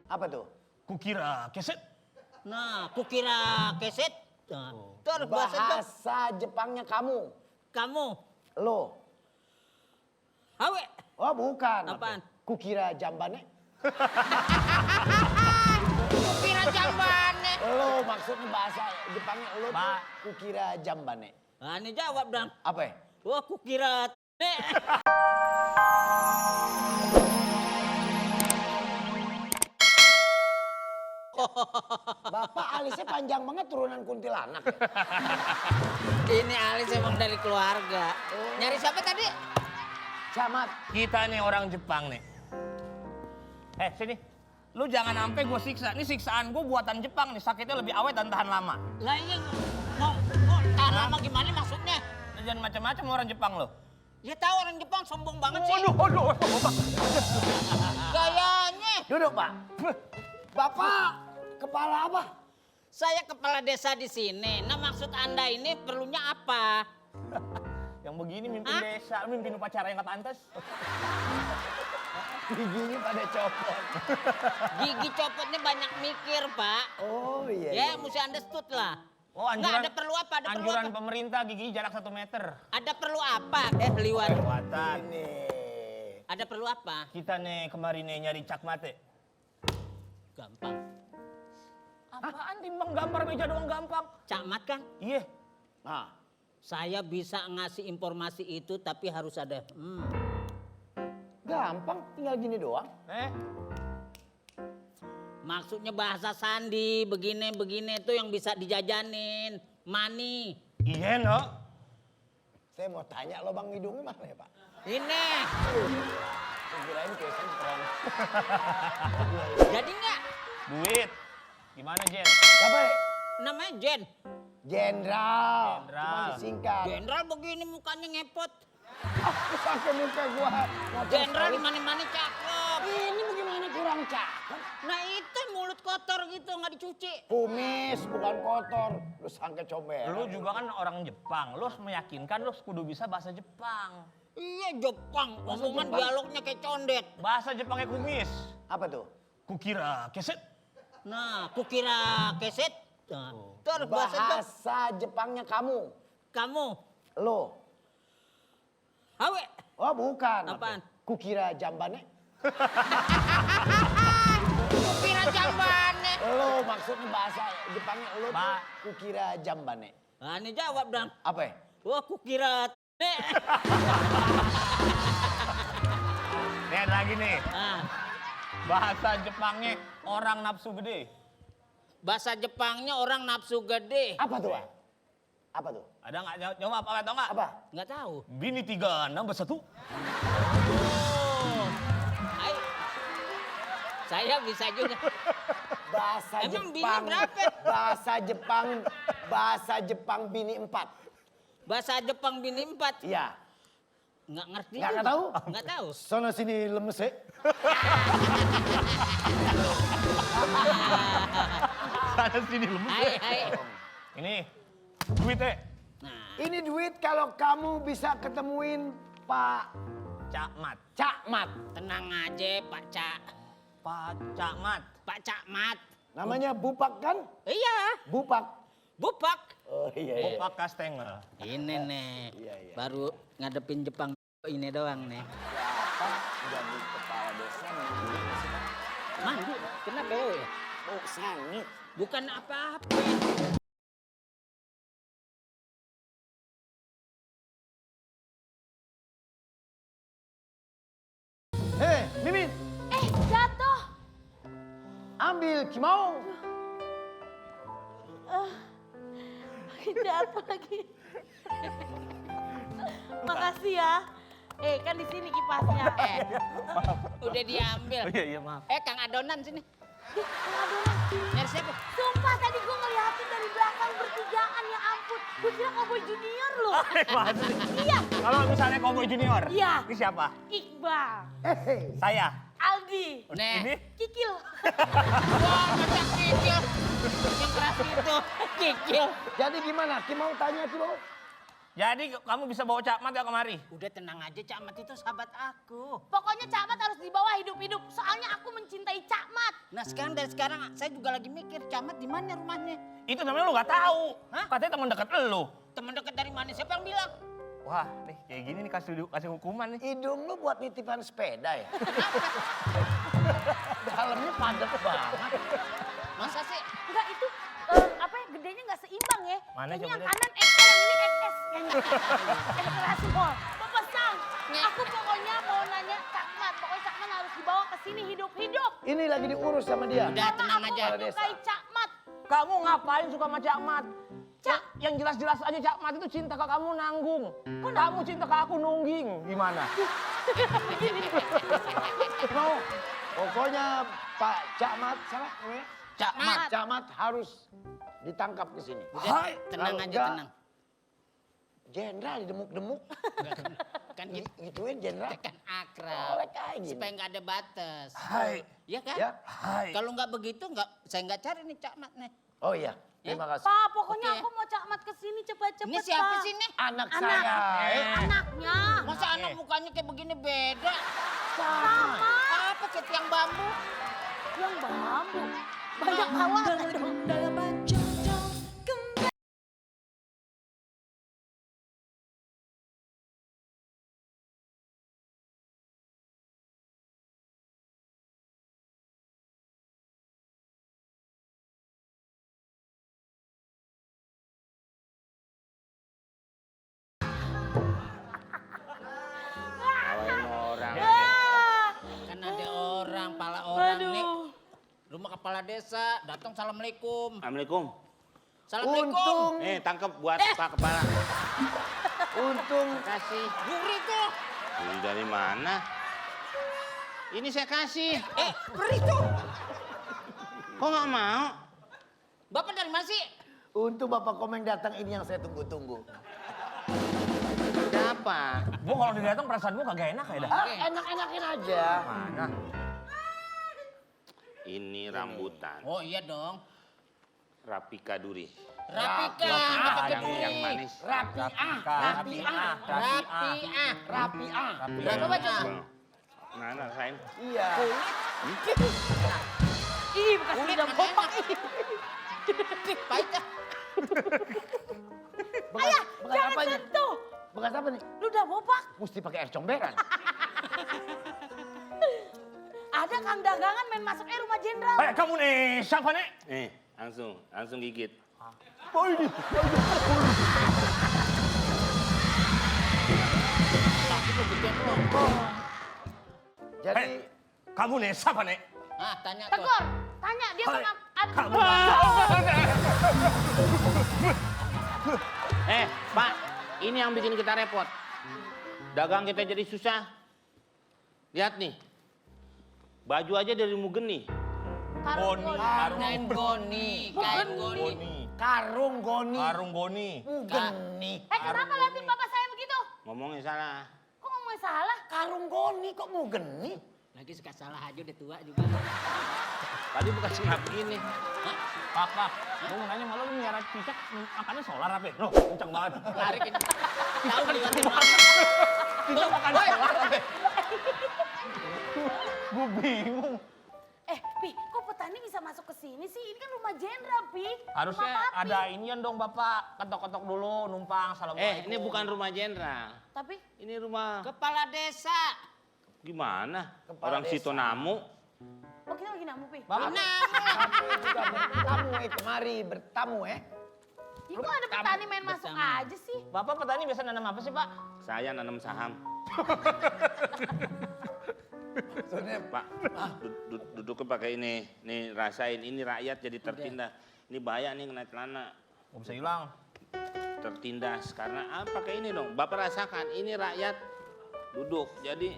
Apa tuh? Kukira keset. Nah, kukira keset. Nah, terus Bahasa Jepangnya kamu. Kamu. Lo. Awe. Oh bukan. Apaan? Kukira jambane. Kukira jambane. Lo maksudnya bahasa Jepangnya lo tuh kukira jambane. Nah, ini jawab dong. Apa ya? Wah, kukira Bapak alisnya panjang banget turunan kuntilanak. Ya? Ini alis emang dari keluarga. Nyari siapa tadi? Camat. Kita nih orang Jepang nih. Sini. Lu jangan sampai gue siksa. Ini siksaan gue buatan Jepang nih. Sakitnya lebih awet dan tahan lama. Lah ini mau tahan lama gimana maksudnya? Jangan macam-macam orang Jepang lo. Ya tahu orang Jepang sombong banget sih. Waduh. Gayanya. Duduk Pak. Bapak kepala apa? Saya kepala desa di sini. Nah maksud Anda ini perlunya apa? Yang begini mimpin desa, mimpin upacara yang gak pantas. Giginya pada copot. Gigi copotnya banyak mikir, Pak. Oh iya. Ya, mesti understood lah. Oh, anjuran, nggak ada perlu apa? Ada perlu anjuran apa? pemerintah gigi jarak 1 meter. Ada perlu apa? Liwan. Kelewatan. Ini. Ada perlu apa? Kita nih kemarin nih nyari cak mate. Gampang. Apaan timbang gambar meja doang gampang? Camat kan? Iya. Nah, Saya bisa ngasih informasi itu tapi harus ada. gampang tinggal gini doang. Maksudnya bahasa sandi begini itu yang bisa dijajanin. Money. Iya no. Saya mau tanya lubang hidungnya mana ya Pak? Ini. Saya kirain casing keren. Jadi nggak? Duit. Gimana Jen? Siapa ya? Namanya Jen. Jenderal. Jenderal. Cuma disingkat. Jenderal begini mukanya ngepot. Aku pakai muka gua. Jenderal di mana-mana cakep. Ini bagaimana kurang cakep? Nah itu mulut kotor gitu nggak dicuci. Kumis bukan kotor. Lu sangka comel. Lu juga kan orang Jepang. Lu harus meyakinkan lu kudu bisa bahasa Jepang. Iya Jepang, Bahasa omongan Jepang. dialognya kayak condet. Bahasa Jepangnya kumis. Apa tuh? Kukira keset. Nah, kukira keset. Nah, terus bahasa Bahasa Jepangnya kamu. kamu. Lo. Awe. Oh bukan. Apaan? Kukira jambane. Kukira jambane. Lo maksudnya bahasa Jepangnya lo tuh kukira jambane. Nah, ini jawab dong. Apa ya? Wah, kukira Nih ada lagi nih. Nah, Bahasa Jepangnya orang nafsu gede. bahasa Jepangnya orang nafsu gede. Apa tuh Pak? Apa tuh? Ada nggak? Jawab apa tau nggak? Apa? Nggak tahu. Bini 3 nambah 1. Oh. Hai. Saya bisa juga. Bahasa Emang bini Jepang. berapa? Bahasa Jepang bini 4. Bahasa Jepang bini 4. Iya. Nggak ngerti. Nggak juga. tahu? Nggak tahu. Sono sini lemes ya. Sana sini lemes. Hai. Ini duitnya. Nah, Ini duit kalau kamu bisa ketemuin Pak Cakmat. Cakmat. tenang aja Pak Cak. Pak Cakmat. Pak Cakmat. Namanya Bupak kan? Iya, Bupak. Bupak. Oh iya. Pak Kastengel. Ini nih, Iya. baru ngadepin Jepang ini doang nih. Pak jadi kepala desa mandi sih Pak? Mandi, kenapa ya? Oh sangit. Bukan apa-apa. Hei Mimin, Jatuh. ambil kimau. Jatuh lagi. Makasih ya. Kan di sini kipasnya. Udah diambil. Oh iya maaf. Kang Adonan sini. Aduh, Nyari siapa? sumpah tadi gue ngeliatin dari belakang bertigaan ya ampun. Gue kira Cowboy Junior loh. Masih. Iya, Kalau misalnya Cowboy Junior. Iya. Ini siapa? Iqbal, Saya. Aldi, Nih. Ini Kikil. Wah, macam kikil. Yang keras itu. Kikil. Jadi gimana? Kimau tanya Kimau. Jadi kamu bisa bawa Cak Mat ya kemari? Udah tenang aja, Cak Mat itu sahabat aku. Pokoknya Cak Mat harus dibawa hidup-hidup. Soalnya aku mencintai Cak Mat. Nah sekarang saya juga lagi mikir Cak Mat di mana rumahnya? Itu namanya lu gak tahu. Hah? Katanya teman dekat lu. Teman dekat dari mana? Siapa yang bilang? Wah, nih kayak gini nih kasih hukuman nih. Hidung lu buat nitipan sepeda ya? Dalamnya padat banget. Masa sih? Enggak itu gedenya nggak seimbang ya. Mana ini coba yang lihat? kanan XL, yang ini XS. Ekstra semua. Bapak Sang, aku pokoknya mau nanya Cak Mat. Pokoknya Cak Mat harus dibawa ke sini hidup-hidup. Ini lagi diurus sama dia. Udah tenang Aku aja. menyukai Cak Mat. Kamu ngapain suka sama Cak Mat? Yang jelas-jelas aja Cak Mat itu cinta ke kamu nanggung. Kamu cinta ke aku nungging. Gimana? Mau, pokoknya Pak Cak Mat, salah gue. Cak Mat. Cak Mat harus ditangkap ke sini. Udah, tenang Kalau aja, enggak, tenang. Jenderal demuk-demuk. Kan gitu. Gituin jenderal. Kan akrab. Oleh kayak gini. Supaya nggak ada batas. Hai. Iya kan? Ya. Hai. Kalau nggak begitu saya nggak cari nih Cak Mat nih. Oh iya, terima kasih. Pak, pokoknya Oke. aku mau Cak Mat ke sini cepet-cepet, Ini siapa Pak. sih nih? Anak Anak. saya. Anaknya. Masa anak mukanya kayak begini beda? Sama. Apa kayak tiang bambu? Yang bambu. Banyak kawat dong. Ngawain orang. Kan ada orang, pala orang nih. Aduh. Rumah kepala desa, datang assalamualaikum. Assalamualaikum. Assalamualaikum. Untung, Tangkap buat Pak Kepala. untung. Kasih. Gurih tuh. Ini dari mana? Ini saya kasih. Gurih tuh. Kok nggak mau? Bapak dari mana sih? Untung Bapak Komeng datang, ini yang saya tunggu-tunggu. Ada apa? Gua kalau dia datang perasaan gua kagak enak ya dah. Enak-enakin aja. Mana? Ini rambutan. Oh iya dong. Rapika Duri. Rapika. Yang manis. Rapiah. Rapiah. Berapa baju? Nah, rasain. Iya. Ih, bekas lidah bopak. Pahit dah. Bekas Jangan apanya? sentuh. Bekas apa nih? Ludah bopak. Mesti pakai air comberan. Ada kang dagangan main masuk rumah jenderal. Kamu nih, siapa nih? Langsung gigit. Jadi, Kamu nih, siapa nih? Ah, tanya tuh. Tegur, tanya dia Hai. pernah ada Kamu. Pak, ini yang bikin kita repot. Dagang kita jadi susah. Lihat nih. Baju aja dari Mugeni. Goni. Kain goni, kain goni. karung goni. Karung Goni. Mugeni. kenapa liatin bapak saya begitu? Ngomongnya salah. Kok ngomongnya salah? Karung goni kok mugeni? Lagi suka salah aja udah tua juga. Tadi bukan sengat begini. Pak, gua mau nanya malu lu nyara cicak makannya solar apa? Loh, kencang banget. Lari ke tahu lewatin mana. Cicak makan solar apa? Gua bingung. Pi, kok petani bisa masuk ke sini sih? Ini kan rumah jenderal, Pi. Harusnya Rumah Papi. ada inian dong Bapak, ketok-ketok dulu, numpang, assalamualaikum. Ini bukan rumah jenderal. Tapi Ini rumah Kepala desa. gimana? Kepala Orang desa. situ namu. oh kita lagi namu, Pi. Bapak, Kamu kemari bertamu Ih, kok ada petani main masuk aja sih? Bapak petani biasa nanam apa sih Pak? Saya nanam saham. Pak, duduknya pakai ini. Nih rasain, ini rakyat jadi tertindas. Ini bahaya nih kena celana. Gak bisa hilang. Tertindas karena pakai ini dong. Bapak rasakan, ini rakyat duduk. Jadi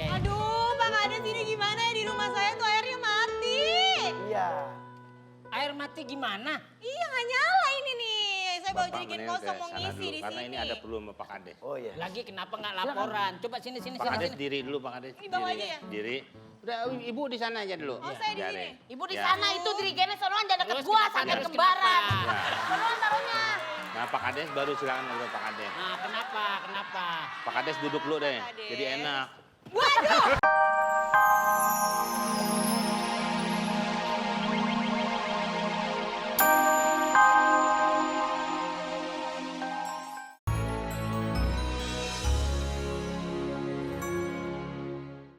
Ya. Aduh, Bang Ades ini gimana ya di rumah saya tuh airnya mati. Iya. Air mati gimana? Iya nggak nyala ini nih. Saya saya bawa Bapak jerigen mendingan kosong ke mau sana ngisi dulu, di karena ini sini. ada perlu sama Pak Kades. Oh iya. Lagi kenapa nggak laporan? Coba sini sini Pak Kades sini. diri dulu, Pak Kades. Di bawah Diri, aja ya? Diri. Udah, ibu di sana aja dulu. Oh, saya di Biarin. sini. Ibu di Ya. sana itu dirigennya sonoan jangan deket Terus gua kenapa? sampai Terus kembaran. kenapa? Ya. Sonoan taruhnya. Nah, Pak Kades baru silakan ngobrol Pak Kades. Nah, kenapa? Kenapa? Pak Kades duduk dulu deh, Kades. jadi enak. Waduh,